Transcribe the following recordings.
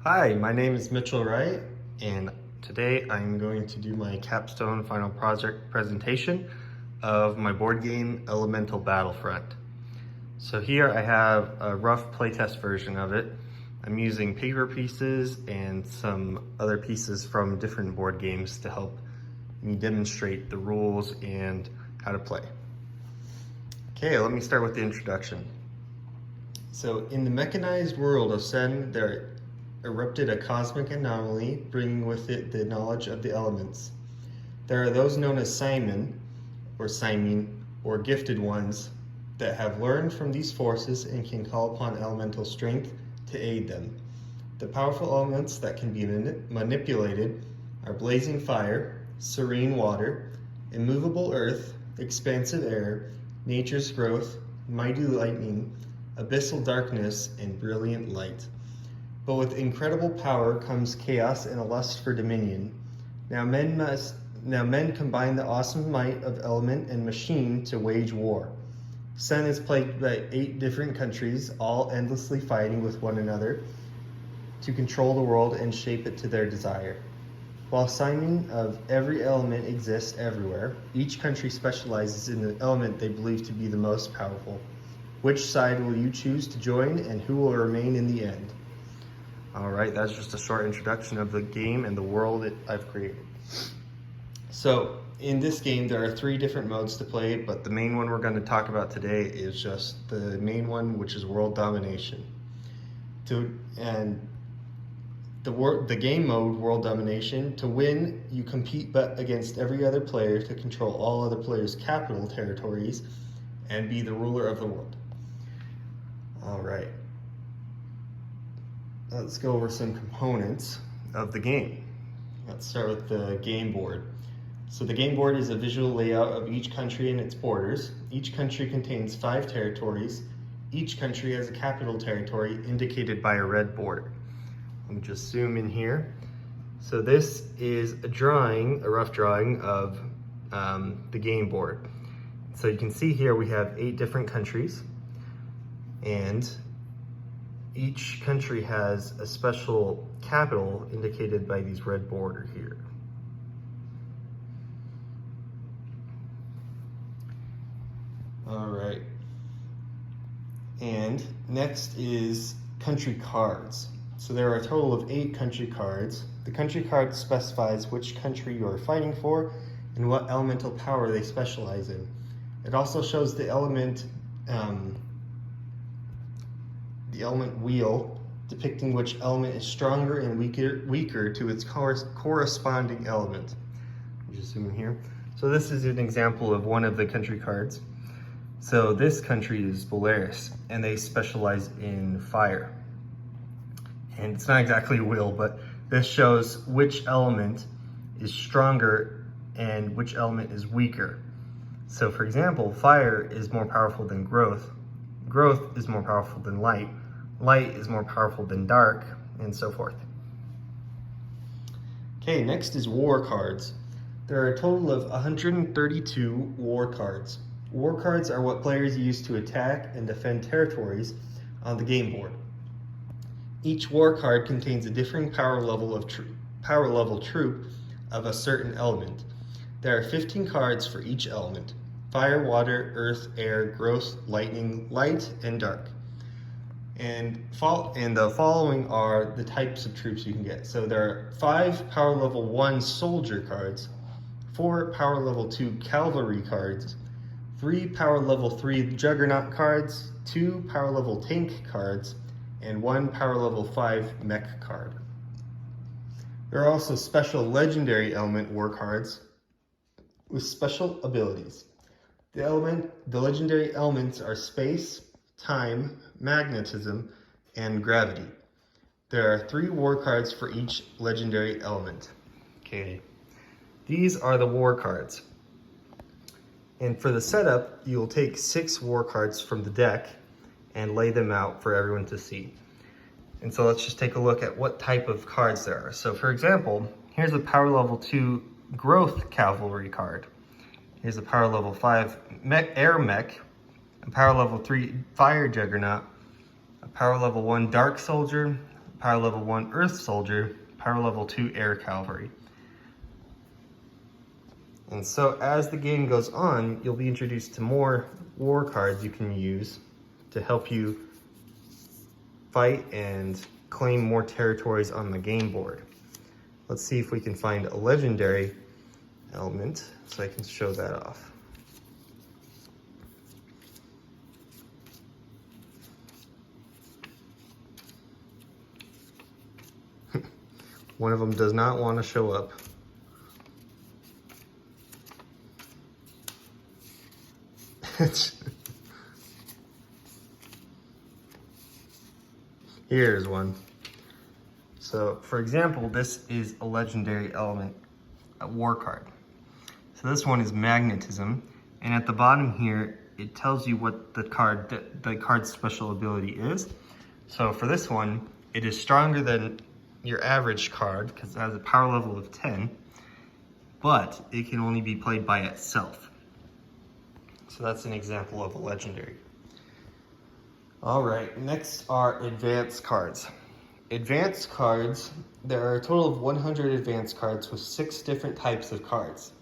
Hi, my name is Mitchell Wright, and today I'm going to do my capstone final project presentation of my board game Elemental Battlefront. So here I have a rough playtest version of it. I'm using paper pieces and some other pieces from different board games to help me demonstrate the rules and how to play. Okay, let me start with the introduction. So in the mechanized world of Sen, there erupted a cosmic anomaly, bringing with it the knowledge of the elements. There are those known as Simon, or gifted ones, that have learned from these forces and can call upon elemental strength to aid them. The powerful elements that can be manipulated are blazing fire, serene water, immovable earth, expansive air, nature's growth, mighty lightning, abyssal darkness, and brilliant light. But with incredible power comes chaos and a lust for dominion. Now men combine the awesome might of element and machine to wage war. Sen is plagued by 8 different countries, all endlessly fighting with one another to control the world and shape it to their desire. While Simon of every element exists everywhere, each country specializes in the element they believe to be the most powerful. Which side will you choose to join, and who will remain in the end? All right, that's just a short introduction of the game and the world that I've created. So in this game, there are 3 different modes to play, but the main one we're going to talk about today is just the main one, which is world domination. The game mode, world domination, to win, you compete against every other player to control all other players' capital territories and be the ruler of the world. All right. Let's go over some components of the game. Let's start with the game board. So the game board is a visual layout of each country and its borders. Each country contains 5 territories. Each country has a capital territory indicated by a red border. Let me just zoom in here. So this is a rough drawing of the game board. So you can see here we have 8 different countries, and each country has a special capital indicated by these red border here. All right. And next is country cards. So there are a total of 8 country cards. The country card specifies which country you are fighting for and what elemental power they specialize in. It also shows the element wheel, depicting which element is stronger and weaker to its corresponding element. Just zoom in here. So this is an example of one of the country cards. So this country is Belarus, and they specialize in fire. And it's not exactly a wheel, but this shows which element is stronger and which element is weaker. So for example, fire is more powerful than growth. Growth is more powerful than light. Light is more powerful than dark, and so forth. Okay, next is war cards. There are a total of 132 war cards. War cards are what players use to attack and defend territories on the game board. Each war card contains a differing power level troop of a certain element. There are 15 cards for each element: fire, water, earth, air, growth, lightning, light, and dark. And the following are the types of troops you can get. So there are 5 power level 1 soldier cards, 4 power level 2 cavalry cards, 3 power level 3 juggernaut cards, 2 power level tank cards, and 1 power level 5 mech card. There are also special legendary element war cards with special abilities. The legendary elements are space, time, magnetism, and gravity. There are 3 war cards for each legendary element. Okay, these are the war cards. And for the setup, you'll take 6 war cards from the deck and lay them out for everyone to see. And so let's just take a look at what type of cards there are. So for example, here's a power level 2 growth cavalry card. Here's a power level 5 air mech, a power level 3 fire juggernaut, a power level 1 dark soldier, power level 1 Earth Soldier, power level 2 Air Cavalry. And so as the game goes on, you'll be introduced to more war cards you can use to help you fight and claim more territories on the game board. Let's see if we can find a legendary element so I can show that off. One of them does not want to show up. Here's one. So for example, this is a legendary element, a war card. So this one is magnetism, and at the bottom here, it tells you what the card's special ability is. So for this one, it is stronger than your average card because it has a power level of 10, but it can only be played by itself. So that's an example of a legendary. All right, next are advanced cards. Advanced cards, there are a total of 100 advanced cards with 6 different types of cards.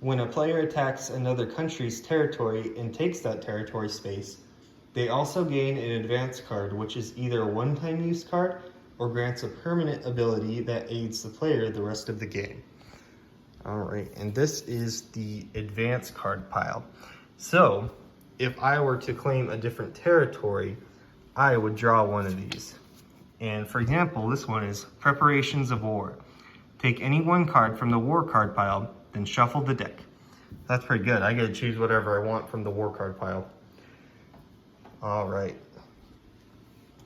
When a player attacks another country's territory and takes that territory space, they also gain an advanced card, which is either a one-time use card or grants a permanent ability that aids the player the rest of the game. All right, and this is the advanced card pile. So, if I were to claim a different territory, I would draw one of these. And for example, this one is Preparations of War. Take any one card from the war card pile, then shuffle the deck. That's pretty good. I get to choose whatever I want from the war card pile. All right.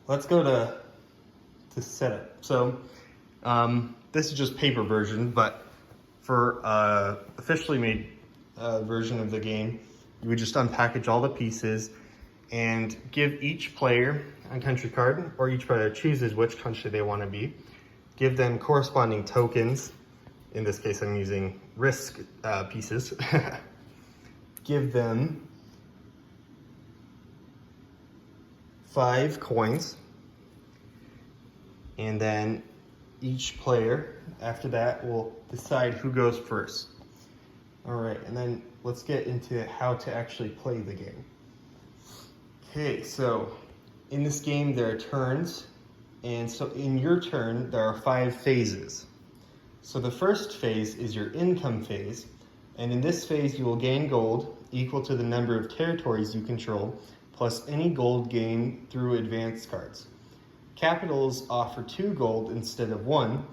Let's go to setup. So this is just paper version, but for officially made version of the game, you would just unpackage all the pieces and give each player a country card, or each player chooses which country they want to be. Give them corresponding tokens. In this case, I'm using risk pieces. Give them 5 coins. And then each player, after that, will decide who goes first. All right, and then let's get into how to actually play the game. Okay, so in this game there are turns, and so in your turn there are 5 phases. So the first phase is your income phase, and in this phase you will gain gold equal to the number of territories you control, plus any gold gained through advanced cards. Capitals offer 2 gold instead of 1.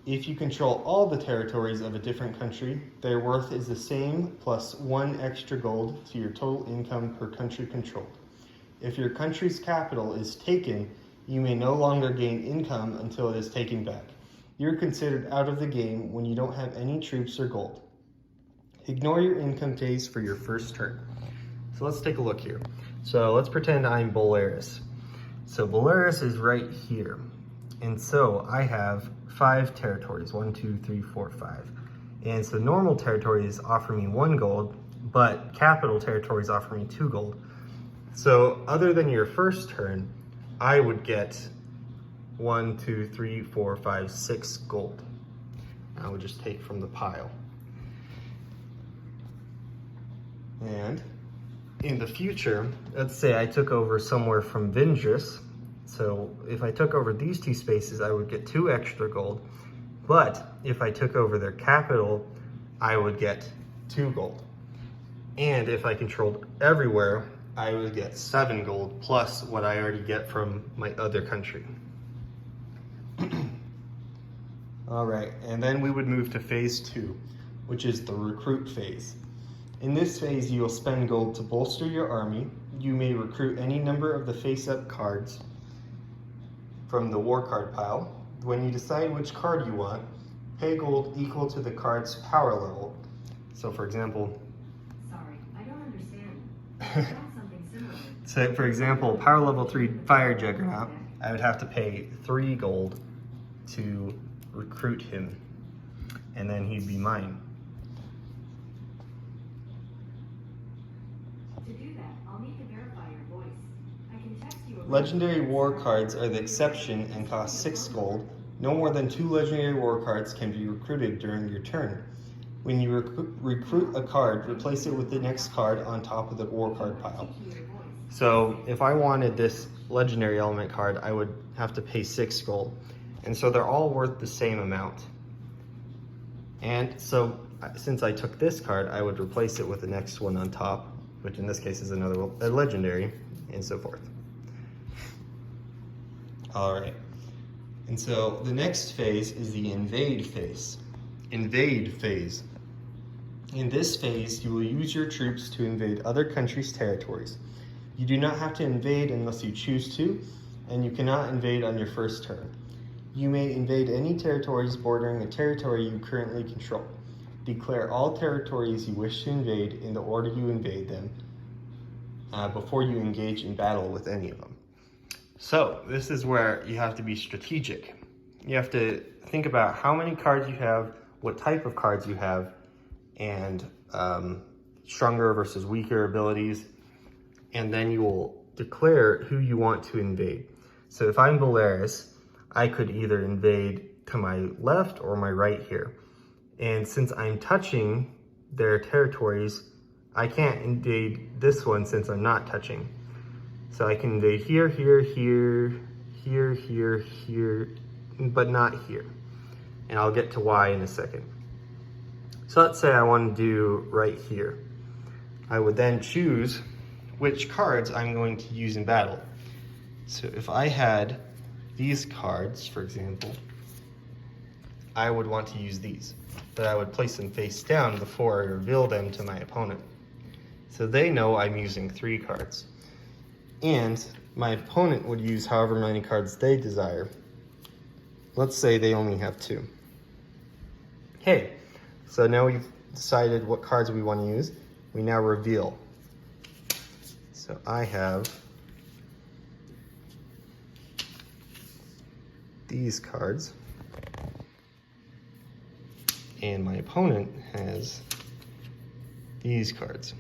If you control all the territories of a different country, their worth is the same plus 1 extra gold to your total income per country controlled. If your country's capital is taken, you may no longer gain income until it is taken back. You're considered out of the game when you don't have any troops or gold. Ignore your income phase for your first turn. So let's take a look here. So let's pretend I'm Belarus. So Belarus is right here. And so I have 5 territories, 1, 2, 3, 4, 5. And so normal territories offer me 1 gold, but capital territories offer me 2 gold. So other than your first turn, I would get 1, 2, 3, 4, 5, 6 gold. I would just take from the pile. And in the future, let's say I took over somewhere from Vindrus. So if I took over these 2 spaces, I would get 2 extra gold. But if I took over their capital, I would get 2 gold. And if I controlled everywhere, I would get 7 gold plus what I already get from my other country. All right, and then we would move to phase 2, which is the recruit phase. In this phase, you will spend gold to bolster your army. You may recruit any number of the face-up cards from the war card pile. When you decide which card you want, pay gold equal to the card's power level. So for example, sorry, I don't understand. I got something similar. So for example, power level 3 fire juggernaut, I would have to pay 3 gold to recruit him, and then he'd be mine. To do that, I'll need to verify your voice. I can text you a Legendary war cards are the exception and cost 6 gold. No more than 2 legendary war cards can be recruited during your turn. When you recruit a card, replace it with the next card on top of the war card pile. So if I wanted this legendary element card, I would have to pay 6 gold. And so they're all worth the same amount. And so since I took this card, I would replace it with the next one on top, which in this case is a legendary, and so forth. All right. And so the next phase is the invade phase. Invade phase. In this phase, you will use your troops to invade other countries' territories. You do not have to invade unless you choose to, and you cannot invade on your first turn. You may invade any territories bordering a territory you currently control. Declare all territories you wish to invade in the order you invade them before you engage in battle with any of them. So this is where you have to be strategic. You have to think about how many cards you have, what type of cards you have, and stronger versus weaker abilities, and then you will declare who you want to invade. So if I'm Valeris, I could either invade to my left or my right here. And since I'm touching their territories, I can't invade this one since I'm not touching. So I can invade here, here, here, here, here, here, but not here. And I'll get to why in a second. So let's say I want to do right here. I would then choose which cards I'm going to use in battle. So if I had these cards, for example, I would want to use these, but I would place them face down before I reveal them to my opponent. So they know I'm using 3 cards. And my opponent would use however many cards they desire. Let's say they only have 2. Okay, so now we've decided what cards we want to use. We now reveal. So I have these cards, and my opponent has these cards.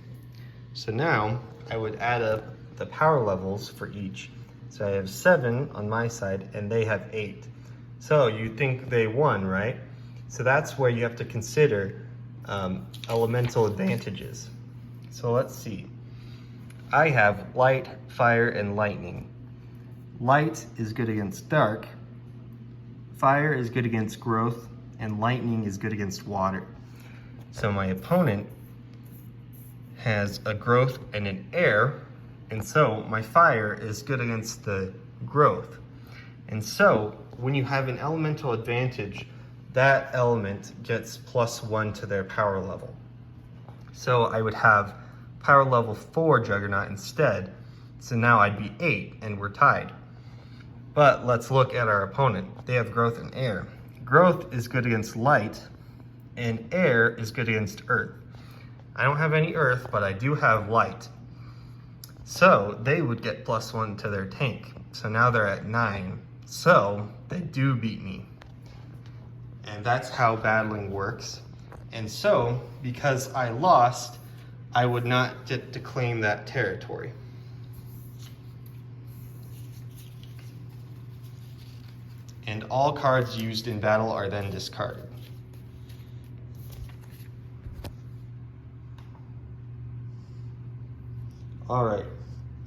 So now I would add up the power levels for each. So I have 7 on my side and they have 8. So you think they won, right? So that's where you have to consider elemental advantages. So let's see. I have light, fire, and lightning. Light is good against dark, fire is good against growth, and lightning is good against water. So my opponent has a growth and an air, and so my fire is good against the growth. And so when you have an elemental advantage, that element gets +1 to their power level. So I would have power level 4 Juggernaut instead. So now I'd be 8 and we're tied. But let's look at our opponent. They have growth and air. Growth is good against light and air is good against earth. I don't have any earth, but I do have light. So they would get +1 to their tank. So now they're at 9. So they do beat me. And that's how battling works. And so, because I lost, I would not get to claim that territory. And all cards used in battle are then discarded. All right,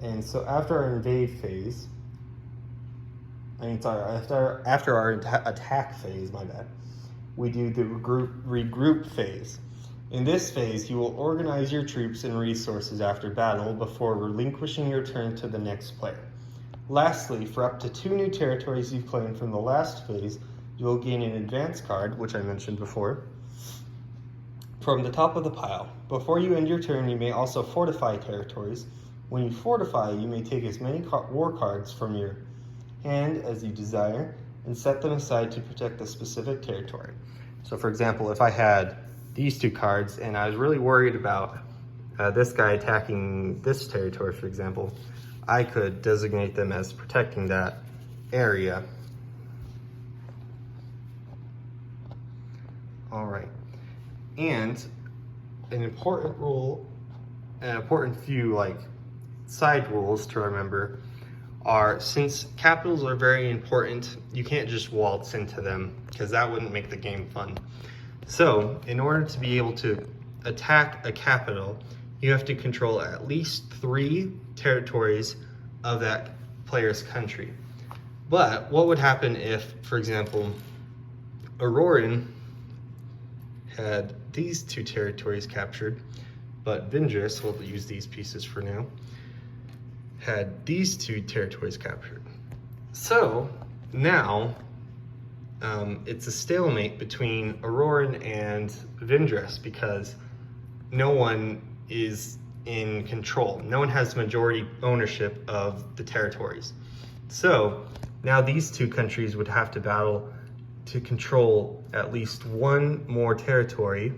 and so after our invade phase, after our attack phase, my bad, we do the regroup phase. In this phase, you will organize your troops and resources after battle before relinquishing your turn to the next player. Lastly, for up to 2 new territories you've claimed from the last phase, you will gain an advance card, which I mentioned before, from the top of the pile. Before you end your turn, you may also fortify territories. When you fortify, you may take as many war cards from your hand as you desire and set them aside to protect a specific territory. So for example, if I had these 2 cards and I was really worried about this guy attacking this territory, for example, I could designate them as protecting that area. All right, and an important rule, an important few like side rules to remember are, since capitals are very important, you can't just waltz into them because that wouldn't make the game fun. So in order to be able to attack a capital, you have to control at least 3 territories of that player's country. But what would happen if, for example, Auroran had these 2 territories captured, but Vindris, we'll use these pieces for now, had these 2 territories captured. So now it's a stalemate between Auroran and Vindris because no one is in control. No one has majority ownership of the territories. So now these 2 countries would have to battle to control at least 1 more territory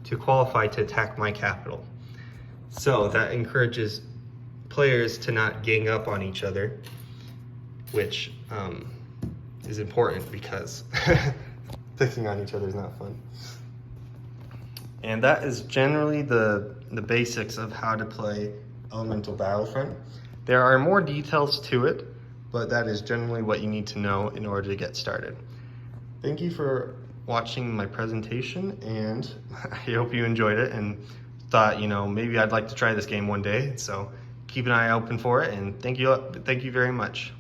to qualify to attack my capital. So that encourages players to not gang up on each other, which is important because picking on each other is not fun. And that is generally the basics of how to play Elemental Battlefront. There are more details to it, but that is generally what you need to know in order to get started. Thank you for watching my presentation, and I hope you enjoyed it and thought, maybe I'd like to try this game one day. So keep an eye open for it, and thank you very much.